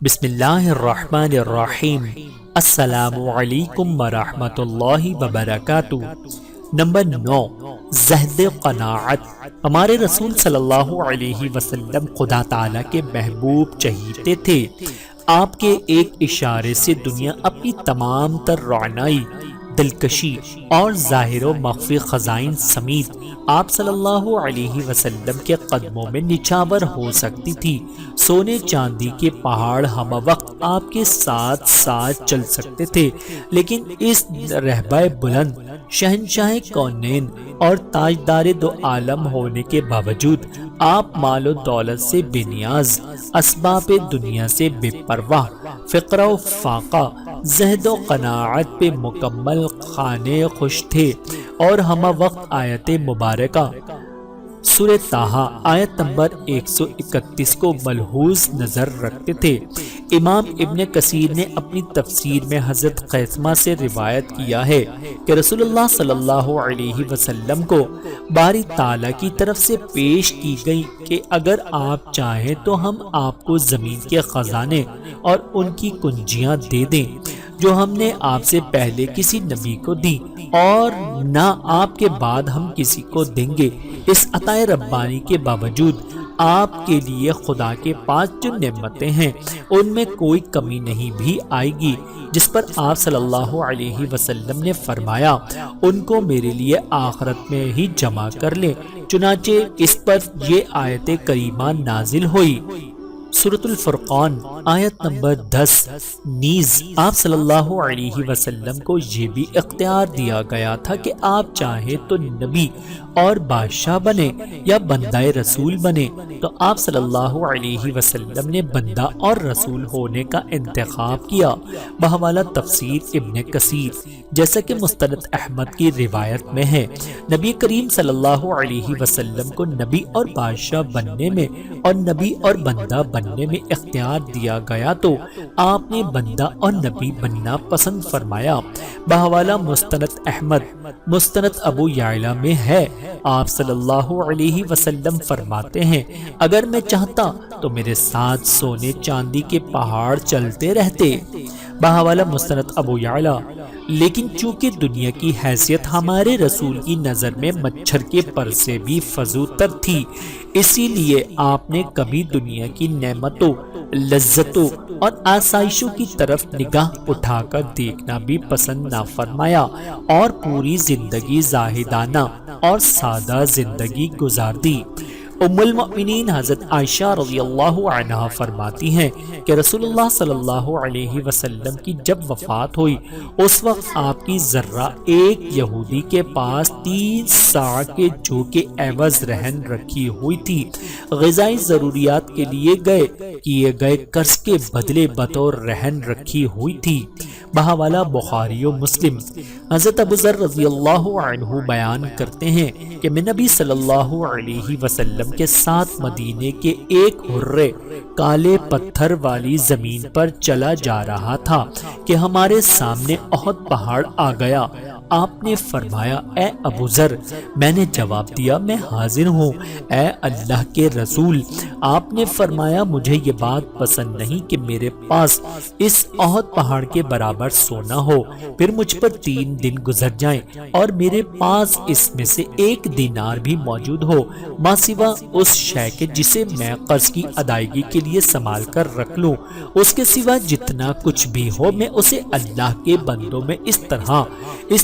بسم اللہ الرحمن الرحیم۔ السلام علیکم ورحمۃ اللہ وبرکاتہ۔ نمبر 9، زہد قناعت۔ ہمارے رسول صلی اللہ علیہ وسلم خدا تعالیٰ کے محبوب چہیتے تھے۔ آپ کے ایک اشارے سے دنیا اپنی تمام تر روعنائی، دلکشی اور ظاہر و مخفی خزائن سمیت آپ صلی اللہ علیہ وسلم کے قدموں میں نچھاور ہو سکتی تھی۔ سونے چاندی کے پہاڑ ہم وقت آپ کے ساتھ ساتھ چل سکتے تھے، لیکن اس رہبہ بلند، شہنشاہ کونین اور تاجدار دو عالم ہونے کے باوجود آپ مال و دولت سے بے نیاز، اسباب دنیا سے بے پرواہ، فقر و فاقہ، زہد و قناعت پہ مکمل خانے خوش تھے، اور ہم وقت آیت مبارکہ سورہ طٰہٰ آیت نمبر 131 کو ملحوظ نظر رکھتے تھے۔ امام ابن کثیر نے اپنی تفسیر میں حضرت قیثمہ سے روایت کیا ہے کہ رسول اللہ صلی اللہ علیہ وسلم کو باری تعالیٰ کی طرف سے پیش کی گئی کہ اگر آپ چاہیں تو ہم آپ کو زمین کے خزانے اور ان کی کنجیاں دے دیں جو ہم نے آپ سے پہلے کسی نبی کو دی، اور نہ آپ کے بعد ہم کسی کو دیں گے۔ اس عطا ربانی کے باوجود آپ کے لیے خدا کے پاس جو نعمتیں ہیں ان میں کوئی کمی نہیں بھی آئے گی، جس پر آپ صلی اللہ علیہ وسلم نے فرمایا ان کو میرے لیے آخرت میں ہی جمع کر لیں۔ چنانچہ اس پر یہ آیت کریمہ نازل ہوئی۔ سورۃ الفرقان آیت نمبر 10۔ نیز آپ صلی اللہ علیہ وسلم کو یہ بھی اختیار دیا گیا تھا کہ آپ چاہیں تو نبی اور بادشاہ بنے یا بندہ رسول بنے، تو آپ صلی اللہ علیہ وسلم نے بندہ اور رسول ہونے کا انتخاب کیا۔ بحوالہ تفسیر ابن کثیر، جیسا کہ مستند احمد کی روایت میں ہے، نبی کریم صلی اللہ علیہ وسلم کو نبی اور بادشاہ بننے میں اور نبی اور بندہ بننے میں اختیار دیا گیا تو آپ نے بندہ اور نبی بننا پسند فرمایا۔ بحوالہ مستند احمد، مستند ابو یعلا میں ہے، آپ صلی اللہ علیہ وسلم فرماتے ہیں اگر میں چاہتا تو میرے ساتھ سونے چاندی کے پہاڑ چلتے رہتے۔ بحوالہ مستند ابو یعلا، لیکن چونکہ دنیا کی حیثیت ہمارے رسول کی نظر میں مچھر کے پر سے بھی فضوتر تھی، اسی لیے آپ نے کبھی دنیا کی نعمتوں، لذتوں اور آسائشوں کی طرف نگاہ اٹھا کر دیکھنا بھی پسند نہ فرمایا، اور پوری زندگی زاہدانہ اور سادہ زندگی گزار دی۔ ام المؤمنین حضرت عائشہ رضی اللہ عنہا فرماتی ہیں کہ رسول اللہ صلی اللہ علیہ وسلم کی جب وفات ہوئی اس وقت آپ کی ذرہ ایک یہودی کے پاس 3 صاع کے جو کے عوض رہن رکھی ہوئی تھی، غذائی ضروریات کے لیے کیے گئے قرض کے بدلے بطور رہن رکھی ہوئی تھی۔ بحوالہ بخاری و مسلم، حضرت ابو ذر رضی اللہ عنہ بیان کرتے ہیں کہ میں نبی صلی اللہ علیہ وسلم کے ساتھ مدینے کے ایک حرے کالے پتھر والی زمین پر چلا جا رہا تھا کہ ہمارے سامنے احد پہاڑ آ گیا۔ آپ نے فرمایا اے ابو ذر، میں نے جواب دیا میں حاضر ہوں اے اللہ کے رسول۔ آپ نے فرمایا مجھے یہ بات پسند نہیں کہ میرے پاس اس احد پہاڑ کے برابر سونا ہو، پھر مجھ پر 3 دن گزر جائیں اور میرے پاس اس میں سے 1 دینار بھی موجود ہو ماں سوا اس شے کے جسے میں قرض کی ادائیگی کے لیے سنبھال کر رکھ لوں، اس کے سوا جتنا کچھ بھی ہو میں اسے اللہ کے بندوں میں اس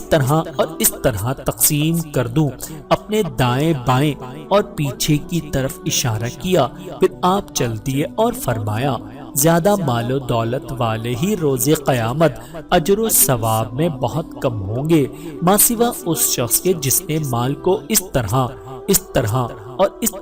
طرح تقسیم کر دوں۔ اپنے دائیں بائیں اور پیچھے کی طرف اشارہ کیا، پھر آپ چل دیے اور فرمایا زیادہ مال و دولت والے ہی روز قیامت اجر و ثواب میں بہت کم ہوں گے ماں سوا اس شخص کے جس نے مال کو اس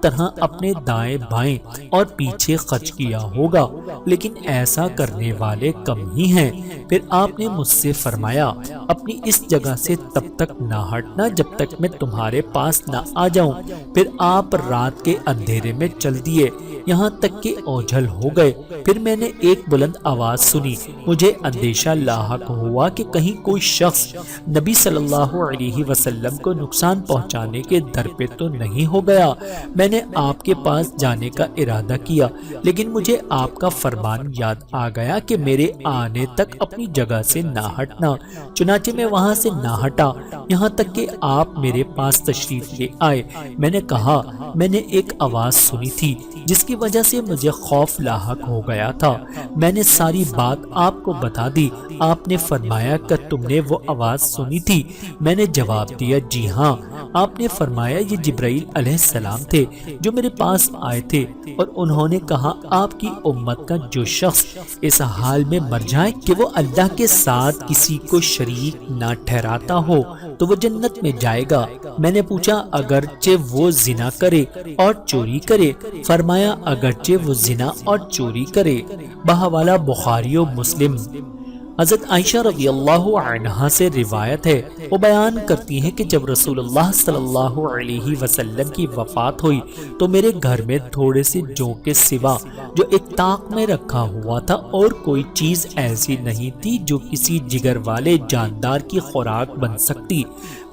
طرح اپنے دائیں بائیں اور پیچھے خرچ کیا ہوگا، لیکن ایسا کرنے والے کم ہی ہیں۔ پھر آپ نے مجھ سے فرمایا اپنی اس جگہ سے تب تک نہ ہٹنا جب تک میں تمہارے پاس نہ آ جاؤں۔ پھر آپ رات کے اندھیرے میں چل دیے یہاں تک کہ اوجھل ہو گئے۔ پھر میں نے ایک بلند آواز سنی، مجھے اندیشہ لاحق ہوا کہ کہیں کوئی شخص نبی صلی اللہ علیہ وسلم کو نقصان پہنچانے کے در پہ تو نہیں ہو گیا۔ میں نے آپ کے پاس جانے کا ارادہ کیا، لیکن مجھے آپ کا فرمان یاد آ گیا کہ میرے آنے تک اپنی جگہ سے نہ ہٹنا۔ چنانچہ میں وہاں سے نہ ہٹا یہاں تک کہ آپ میرے پاس تشریف لے آئے۔ میں نے کہا میں نے ایک آواز سنی تھی جس کی وجہ سے مجھے خوف لاحق ہو گیا تھا۔ میں نے ساری بات آپ کو بتا دی۔ آپ نے فرمایا کہ تم نے وہ آواز سنی تھی؟ میں نے جواب دیا جی ہاں۔ آپ نے فرمایا یہ جبرائیل علیہ السلام تھے جو میرے پاس آئے تھے اور انہوں نے کہا آپ کی امت کا جو شخص اس حال میں مر جائے کہ وہ اللہ کے ساتھ کسی کو شریک نہ ٹھہراتا ہو تو وہ جنت میں جائے گا۔ میں نے پوچھا اگرچہ وہ زنا کرے اور چوری کرے؟ فرمایا اگرچہ وہ زنا اور چوری کرے۔ بحوالہ بخاری و مسلم۔ حضرت عائشہ رضی اللہ عنہا سے روایت ہے، وہ بیان کرتی ہیں کہ جب رسول اللہ صلی اللہ علیہ وسلم کی وفات ہوئی تو میرے گھر میں تھوڑے سے جو کے سوا جو ایک طاق میں رکھا ہوا تھا اور کوئی چیز ایسی نہیں تھی جو کسی جگر والے جاندار کی خوراک بن سکتی۔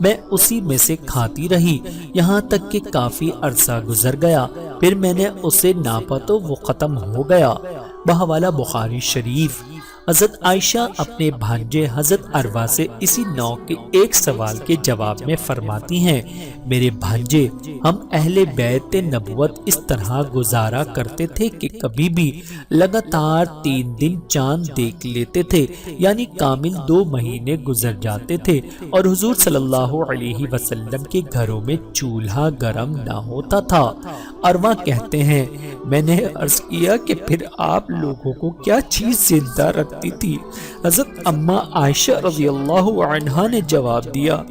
میں اسی میں سے کھاتی رہی یہاں تک کہ کافی عرصہ گزر گیا، پھر میں نے اسے ناپا تو وہ ختم ہو گیا۔ بحوالہ بخاری شریف۔ حضرت عائشہ اپنے بھانجے حضرت عروہ سے اسی نوع کے ایک سوال کے جواب میں فرماتی ہیں، میرے بھانجے ہم اہل بیت نبوت اس طرح گزارا کرتے تھے کہ کبھی بھی لگاتار 3 دن چاند دیکھ لیتے تھے، یعنی کامل 2 مہینے گزر جاتے تھے اور حضور صلی اللہ علیہ وسلم کے گھروں میں چولہا گرم نہ ہوتا تھا۔ عروہ کہتے ہیں میں نے عرض کیا کہ پھر آپ لوگوں کو کیا چیز زندہ رکھتی تھی؟ حضرت اماں عائشہ رضی اللہ عنہا نے جواب دیا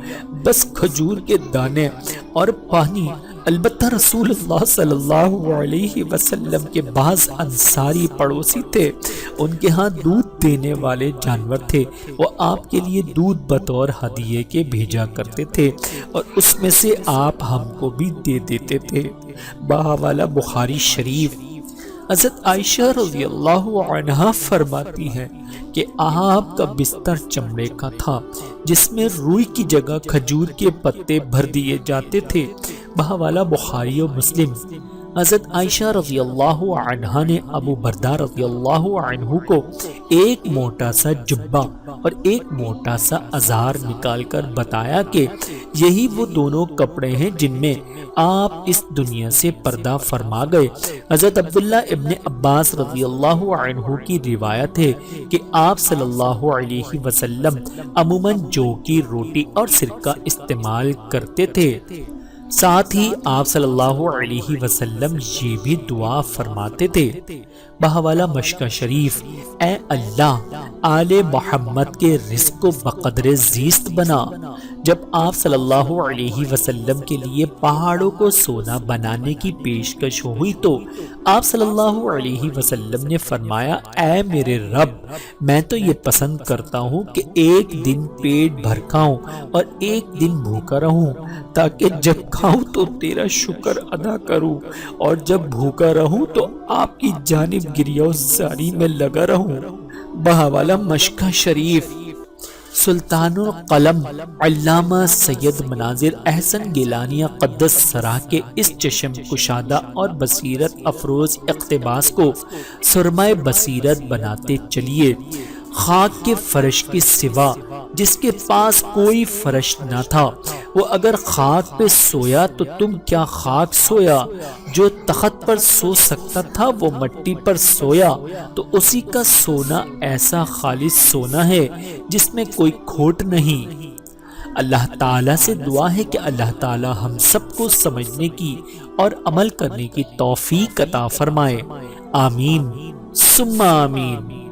بس کھجور کے دانے اور پانی۔ البتہ رسول اللہ صلی اللہ علیہ وسلم کے بعض انصاری پڑوسی تھے، ان کے ہاں دودھ دینے والے جانور تھے، وہ آپ کے لیے دودھ بطور ہدیے کے بھیجا کرتے تھے اور اس میں سے آپ ہم کو بھی دے دیتے تھے۔ بحوالہ بخاری شریف۔ حضرت عائشہ رضی اللہ عنہا فرماتی ہیں کہ آپ کا بستر چمڑے کا تھا جس میں روئی کی جگہ کھجور کے پتے بھر دیے جاتے تھے۔ بحوالہ بخاری و مسلم۔ حضرت عائشہ رضی اللہ عنہا نے ابو بردہ رضی اللہ عنہ کو ایک موٹا سا جبہ اور ایک موٹا سا ازار نکال کر بتایا کہ یہی وہ دونوں کپڑے ہیں جن میں آپ اس دنیا سے پردہ فرما گئے۔ حضرت عبداللہ ابن عباس رضی اللہ عنہ کی روایت ہے کہ آپ صلی اللہ علیہ وسلم عموماً جو کی روٹی اور سرکہ استعمال کرتے تھے، ساتھ ہی آپ صلی اللہ علیہ وسلم یہ بھی دعا فرماتے تھے۔ بحوالہ مشکہ شریف۔ اے اللہ آل محمد کے رزق کو بقدر زیست بنا۔ جب آپ صلی اللہ علیہ وسلم کے لیے پہاڑوں کو سونا بنانے کی پیشکش ہوئی تو آپ صلی اللہ علیہ وسلم نے فرمایا اے میرے رب، میں تو یہ پسند کرتا ہوں کہ ایک دن پیٹ بھر کھاؤں اور ایک دن بھوکا رہوں، تاکہ جب کھاؤں تو تیرا شکر ادا کروں اور جب بھوکا رہوں تو آپ کی جانب گریہ زاری میں لگا رہوں۔ بحوالہ مشکہ شریف۔ سلطان القلم علامہ سید مناظر احسن گیلانی قدس سرہ کے اس چشم کشادہ اور بصیرت افروز اقتباس کو سرمائے بصیرت بناتے چلیے۔ خاک کے فرش کے سوا جس کے پاس کوئی فرش نہ تھا، وہ اگر خاک پہ سویا تو تم کیا خاک سویا؟ جو تخت پر سو سکتا تھا وہ مٹی پر سویا، تو اسی کا سونا ایسا خالص سونا ہے جس میں کوئی کھوٹ نہیں۔ اللہ تعالیٰ سے دعا ہے کہ اللہ تعالیٰ ہم سب کو سمجھنے کی اور عمل کرنے کی توفیق عطا فرمائے۔ آمین ثم آمین۔